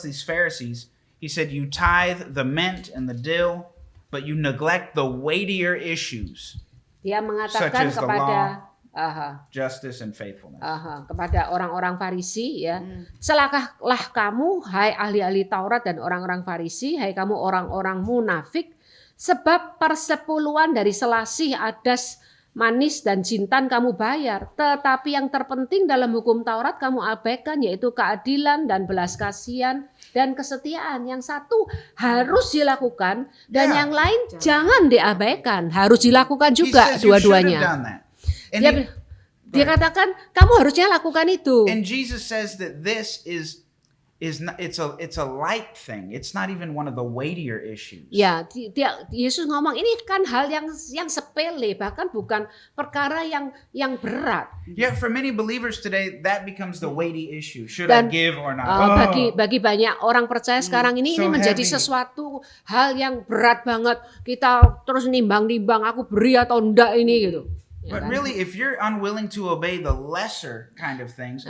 these Pharisees, he said, "You tithe the mint and the dill, but you neglect the weightier issues, Dia mengatakan Such as the kepada justice and faithfulness." kepada orang-orang Farisi, ya, celakalah kamu hai ahli-ahli Taurat dan orang-orang Farisi, hai kamu orang-orang munafik, sebab persepuluhan dari selasih, adas, manis dan jintan kamu bayar, tetapi yang terpenting dalam hukum Taurat kamu abaikan, yaitu keadilan dan belas kasihan dan kesetiaan. Yang satu harus dilakukan dan Ya. yang lain jangan diabaikan, harus dilakukan He juga says you should have dua-duanya. done that. And, Dia, he- dia katakan kamu harusnya lakukan itu. and Jesus says that this is not, it's a light thing. It's not even one of the weightier issues. Ya, Yesus ngomong ini kan hal yang sepele, bahkan bukan perkara yang berat. Yet for many believers today, that becomes the weighty issue. Should I Dan give or not? bagi banyak orang percaya sekarang ini so menjadi heavy. sesuatu hal yang berat banget. Kita terus nimbang-nimbang, aku beri atau enggak ini gitu. Ya But kan? really, if you're unwilling to obey the lesser kind of things,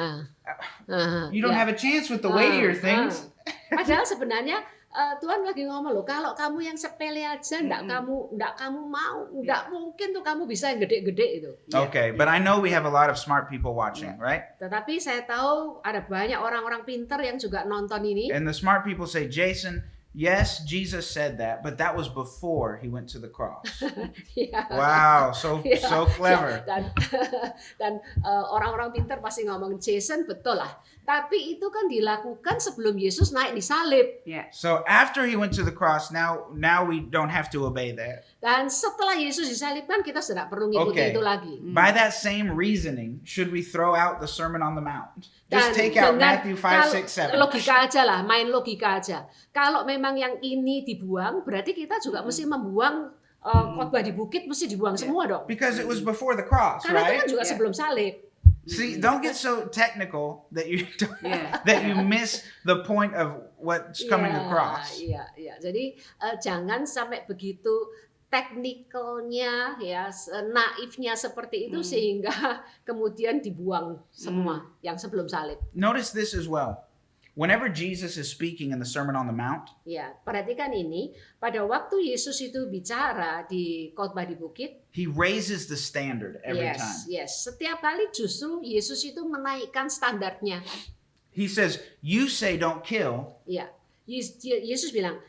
you don't ya. have a chance with the weightier things. Padahal sebenarnya Tuhan lagi ngomong loh, kalau kamu yang sepele aja enggak kamu mau, enggak mungkin tuh kamu bisa yang gede-gede itu. Okay, but I know we have a lot of smart people watching, right? Tetapi saya tahu ada banyak orang-orang pintar yang juga nonton ini. And the smart people say, Jason, yes, Jesus said that, but that was before he went to the cross. Ya. Wow, so Ya, clever. ya. Dan orang-orang pintar pasti ngomong, Jason betul lah. Tapi itu kan dilakukan sebelum Yesus naik di salib. Ya. So after he went to the cross, now we don't have to obey that. Dan setelah Yesus disalibkan, kita sudah perlu ngikuti Okay. itu lagi. By that same reasoning, should we throw out the Sermon on the Mount? Just Dan take out dengan Matthew 5, 6, 7. logika aja lah, main logika aja. Kalau memang yang ini dibuang, berarti kita juga mesti membuang khotbah di bukit, mesti dibuang semua dong. Because it was before the cross, Karena itu right? kan juga Yeah. sebelum salib. See, don't get so technical that you Yeah. that you miss the point of what's coming Iya, across. Iya, iya. Jadi jangan sampai begitu teknikalnya, ya, naifnya seperti itu sehingga kemudian dibuang semua yang sebelum salib. Notice this as well. Whenever Jesus is speaking in the Sermon on the Mount, Ya, perhatikan ini, pada waktu Yesus itu bicara di khotbah di bukit, he raises the standard every yes, time. yes, setiap kali justru Yesus itu menaikkan standarnya. He says, "You say don't kill, Ya, Yesus bilang,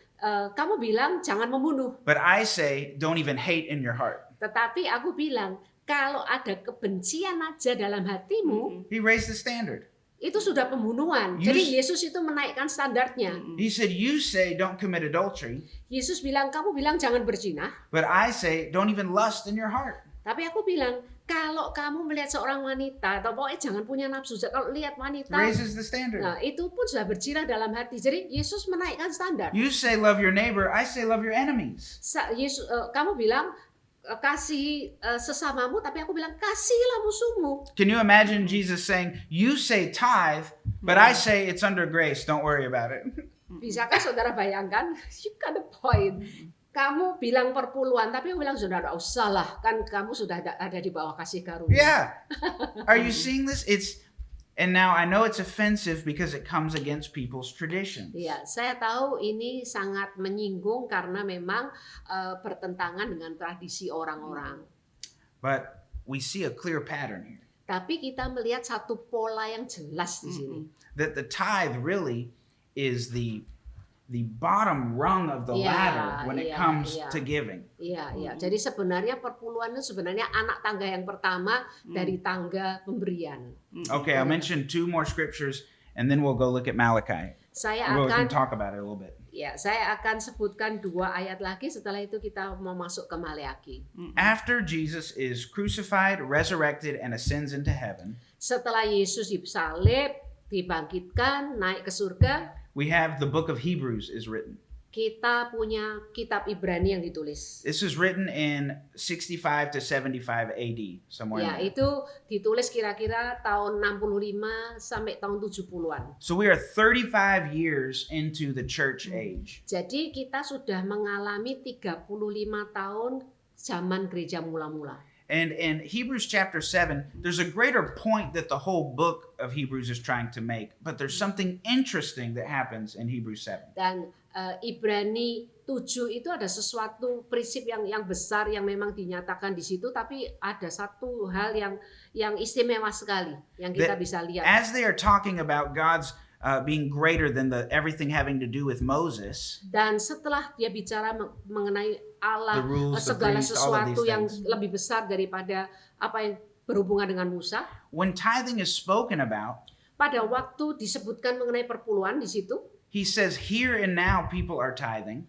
kamu bilang jangan membunuh, but I say don't even hate in your heart." tetapi aku bilang kalau ada kebencian aja dalam hatimu, He raised the standard. itu sudah pembunuhan. You- Jadi Yesus itu menaikkan standarnya. He said, "You say don't commit adultery, Yesus bilang, kamu bilang jangan berzina, but I say don't even lust in your heart." tapi aku bilang kalau kamu melihat seorang wanita atau pokoknya jangan punya nafsu, kalau lihat wanita, Raises the standard. nah itu pun sudah berzina dalam hati. Jadi Yesus menaikkan standar. You say love your neighbor, I say love your enemies. Kamu bilang kasih sesamamu, tapi aku bilang kasihlah musuhmu. Can you imagine Jesus saying, "You say tithe, but I say it's under grace, don't worry about it." Bisakah saudara bayangkan? You got the point. Kamu bilang perpuluhan, tapi aku bilang saudara, nggak usah lah, kan kamu sudah ada di bawah kasih karunia. Yeah. Are you seeing this? And now I know it's offensive because it comes against people's traditions. Ya, saya tahu ini sangat menyinggung karena memang bertentangan dengan tradisi orang-orang. But we see a clear pattern here. Tapi kita melihat satu pola yang jelas di sini. That the tithe really is the bottom rung of the Yeah, ladder when it yeah, comes yeah. to giving. Iya, iya. Jadi sebenarnya perpuluhan itu sebenarnya anak tangga yang pertama dari tangga pemberian. Okay, I'll mention 2 more scriptures and then we'll go look at Malachi. Saya We akan can talk about it a little bit. Ya, saya akan sebutkan 2 ayat lagi, setelah itu kita mau masuk ke Maleaki. After Jesus is crucified, resurrected, and ascends into heaven, Setelah Yesus disalib, dibangkitkan, naik ke surga, we have the book of Hebrews is written. kita punya kitab Ibrani yang ditulis. This is written in 65 to 75 AD, somewhere Ya, in there. itu ditulis kira-kira tahun 65 sampai tahun 70-an. So we are 35 years into the church age. Jadi kita sudah mengalami 35 tahun zaman gereja mula-mula. And in Hebrews chapter 7, there's a greater point that the whole book of Hebrews is trying to make. But there's something interesting that happens in Hebrews 7. Dan Ibrani 7 itu ada sesuatu prinsip yang besar yang memang dinyatakan di situ, tapi ada satu hal yang istimewa sekali yang kita That bisa lihat. As they are talking about God's being greater than everything having to do with Moses, Dan setelah dia bicara mengenai Allah, The rules, the segala priests, all of sesuatu these yang things. lebih besar daripada apa yang berhubungan dengan Musa, when tithing is spoken about, pada waktu disebutkan mengenai perpuluhan di situ, he says, here and now people are tithing.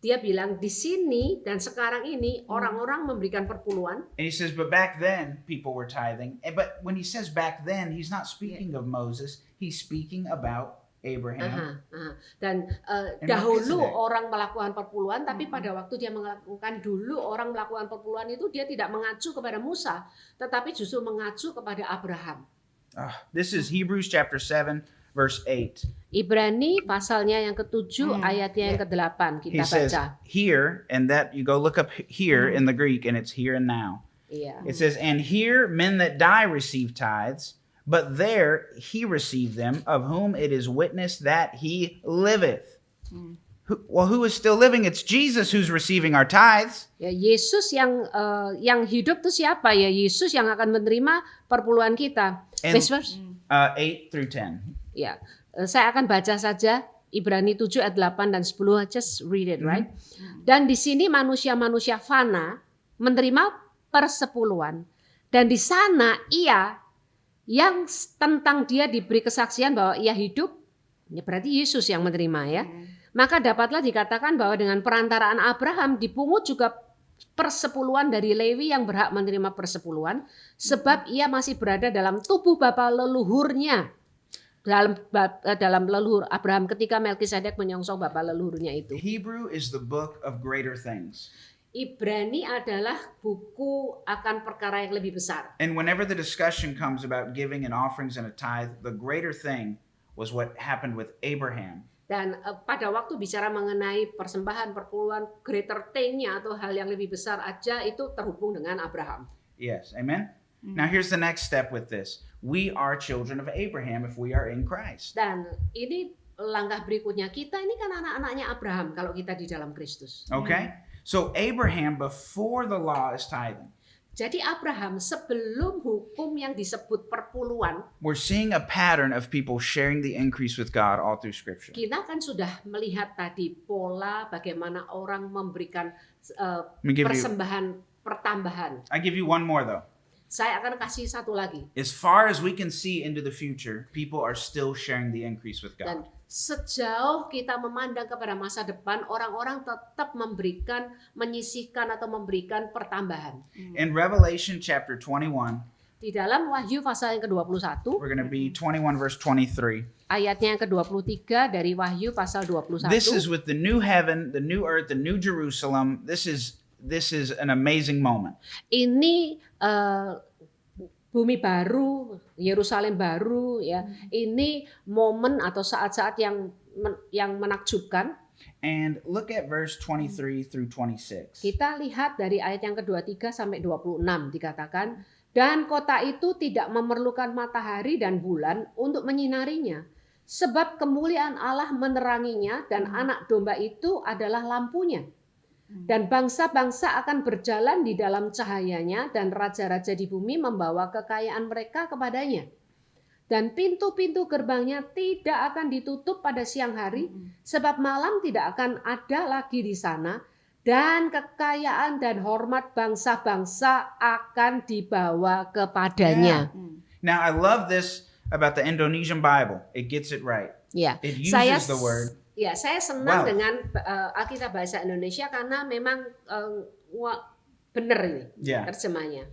dia bilang di sini dan sekarang ini orang-orang memberikan perpuluhan. And he says, but back then people were tithing. But when he says back then, he's not speaking of Moses. He's speaking about Abraham. Dan And dahulu Melchizedek. orang melakukan perpuluhan, tapi pada waktu dia melakukan dulu orang melakukan perpuluhan itu dia tidak mengacu kepada Musa, tetapi justru mengacu kepada Abraham. This is Hebrews chapter 7, verse 8. Ibrani pasalnya yang ke-7 ayatnya yang ke-8 He kita says, baca. here, and that you go look up here in the Greek, and it's here and now. Iya. It says, and here men that die receive tithes, but there he received them, of whom it is witnessed that he liveth. Who is still living? It's Jesus who's receiving our tithes. Ya, Yesus yang hidup itu siapa ya? Yesus yang akan menerima perpuluhan kita. And- Next verse. 8 through 10. Ya, saya akan baca saja Ibrani 7 ayat 8 dan 10. Just read it, right? Dan di sini manusia-manusia fana menerima persepuluhan, dan di sana ia yang tentang dia diberi kesaksian bahwa ia hidup, ya berarti Yesus yang menerima ya. Maka dapatlah dikatakan bahwa dengan perantaraan Abraham dipungut juga persepuluhan dari Lewi yang berhak menerima persepuluhan, sebab ia masih berada dalam tubuh bapa leluhurnya. Dalam leluhur Abraham ketika Melkisedek menyongsong bapa leluhurnya itu. Hebrew is the book of greater things. Ibrani adalah buku akan perkara yang lebih besar. And whenever the discussion comes about giving and offerings and a tithe, the greater thing was what happened with Abraham. Dan pada waktu bicara mengenai persembahan, perpuluhan, greater thing-nya atau hal yang lebih besar aja itu terhubung dengan Abraham. Yes, amen? Now here's the next step with this. We are children of Abraham if we are in Christ. Dan ini langkah berikutnya, kita ini kan anak-anaknya Abraham kalau kita di dalam Kristus. Okay? So Abraham before the law is tithing. Jadi Abraham sebelum hukum yang disebut perpuluhan, We're seeing a pattern of people sharing the increase with God all through Scripture. kita kan sudah melihat tadi pola bagaimana orang memberikan Let me give you, persembahan pertambahan. I give you one more though. Saya akan kasih satu lagi. As far as we can see into the future, people are still sharing the increase with Dan God. sejauh kita memandang kepada masa depan, orang-orang tetap menyisihkan atau memberikan pertambahan. In Revelation chapter 21, Di dalam Wahyu pasal yang ke-21, we're going to be 21 verse 23. ayatnya yang ke-23 dari Wahyu pasal 21. This is with the new heaven, the new earth, the new Jerusalem. This is an amazing moment. Ini bumi baru, Yerusalem baru ya. Ini momen atau saat-saat yang yang menakjubkan. And look at verse 23 through 26. Kita lihat dari ayat yang ke-23 sampai 26 dikatakan, dan kota itu tidak memerlukan matahari dan bulan untuk menyinarinya, sebab kemuliaan Allah meneranginya dan anak domba itu adalah lampunya. Dan bangsa-bangsa akan berjalan di dalam cahayanya dan raja-raja di bumi membawa kekayaan mereka kepadanya. Dan pintu-pintu gerbangnya tidak akan ditutup pada siang hari, sebab malam tidak akan ada lagi di sana, dan kekayaan dan hormat bangsa-bangsa akan dibawa kepadanya. Now, I love this about the Indonesian Bible. It gets it right. Ya, It uses the word. Ya, saya senang Wealth. dengan Alkitab bahasa Indonesia karena memang benar ini Yeah. terjemahnya.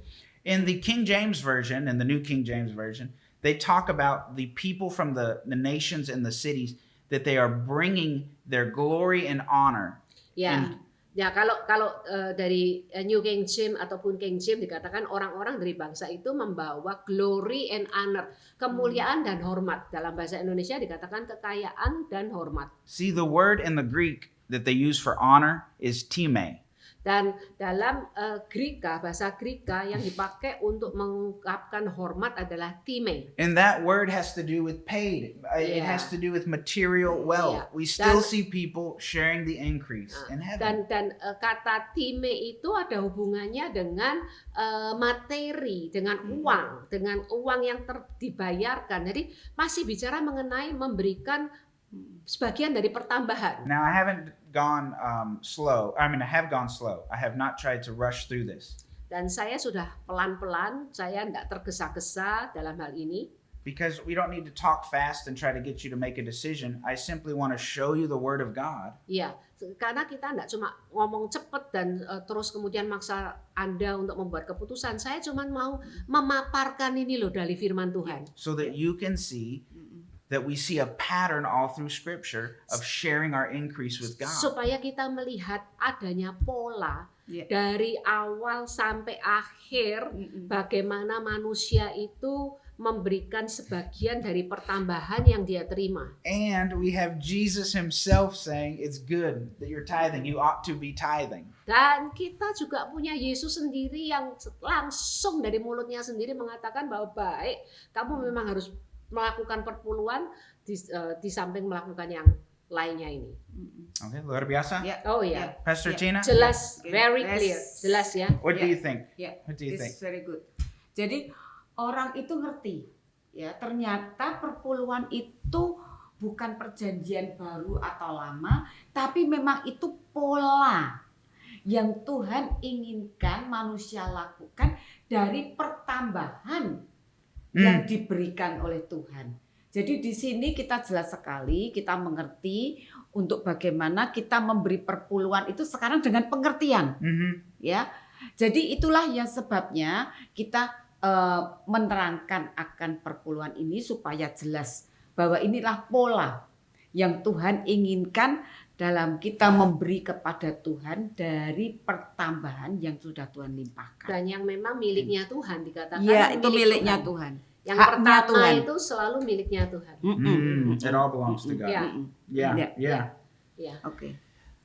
In the King James Version, in the New King James Version, they talk about the people from the nations and the cities that they are bringing their glory and honor. Ya, And- ya kalau dari New King James ataupun King James dikatakan orang-orang dari bangsa itu membawa glory and honor, kemuliaan dan hormat. Dalam bahasa Indonesia dikatakan kekayaan dan hormat. See, the word in the Greek that they use for honor is time. Dan dalam bahasa Greka yang dipakai untuk mengungkapkan hormat adalah time. And that word has to do with paid. It Yeah. has to do with material wealth. Yeah. We still Dan- see people sharing the increase in heaven. Dan kata time itu ada hubungannya dengan materi, dengan uang yang dibayarkan. Jadi masih bicara mengenai memberikan sebagian dari pertambahan. Now, I haven't gone slow. I mean, I have gone slow. I have not tried to rush through this Dan saya sudah pelan-pelan, saya tidak tergesa-gesa dalam hal ini. because we don't need to talk fast and try to get you to make a decision. I simply want to show you the Word of God. Ya, karena kita tidak cuma ngomong cepat dan terus kemudian maksa Anda untuk membuat keputusan. Saya cuma mau memaparkan ini loh dari firman Tuhan. so that you can see that we see a pattern all through Scripture of sharing our increase with God. Supaya kita melihat adanya pola Ya. dari awal sampai akhir bagaimana manusia itu memberikan sebagian dari pertambahan yang dia terima. And we have Jesus himself saying it's good that you're tithing. You ought to be tithing. Dan kita juga punya Yesus sendiri yang langsung dari mulutnya sendiri mengatakan bahwa baik, kamu memang harus melakukan perpuluhan di samping melakukan yang lainnya ini. Okay, luar biasa. Ya. Oh ya, Pastor Ya. Tina, jelas, Okay. very Yes. clear, jelas ya. what do Yeah. you think? Ya, What do you think? it's very good. Jadi orang itu ngerti, ya ternyata perpuluhan itu bukan perjanjian baru atau lama, tapi memang itu pola yang Tuhan inginkan manusia lakukan dari pertambahan yang diberikan oleh Tuhan. Jadi di sini kita jelas sekali, kita mengerti untuk bagaimana kita memberi perpuluhan itu sekarang dengan pengertian. Ya, jadi itulah yang sebabnya kita menerangkan akan perpuluhan ini supaya jelas bahwa inilah pola yang Tuhan inginkan dalam kita memberi kepada Tuhan dari pertambahan yang sudah Tuhan limpahkan. Dan yang memang miliknya Tuhan dikatakan Ya, itu milik miliknya Tuhan. Tuhan. Yang Haknya pertama Tuhan. itu selalu miliknya Tuhan. It all belongs to God. Ya. Yeah, Ya, yeah. Ya. Oke.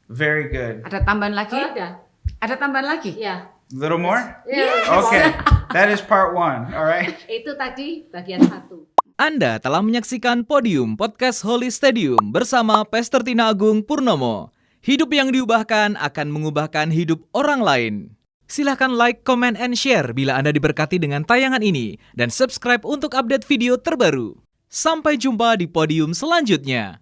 Very good. Ada tambahan lagi? Oh, ada. Ada tambahan lagi? Ya. Little more? Ya. Okay, that is part 1. All right. Itu tadi bagian 1. Anda telah menyaksikan Podium Podcast Holy Stadium bersama Pastor Tina Agung Purnomo. Hidup yang diubahkan akan mengubahkan hidup orang lain. Silahkan like, comment, and share bila Anda diberkati dengan tayangan ini. Dan subscribe untuk update video terbaru. Sampai jumpa di Podium selanjutnya.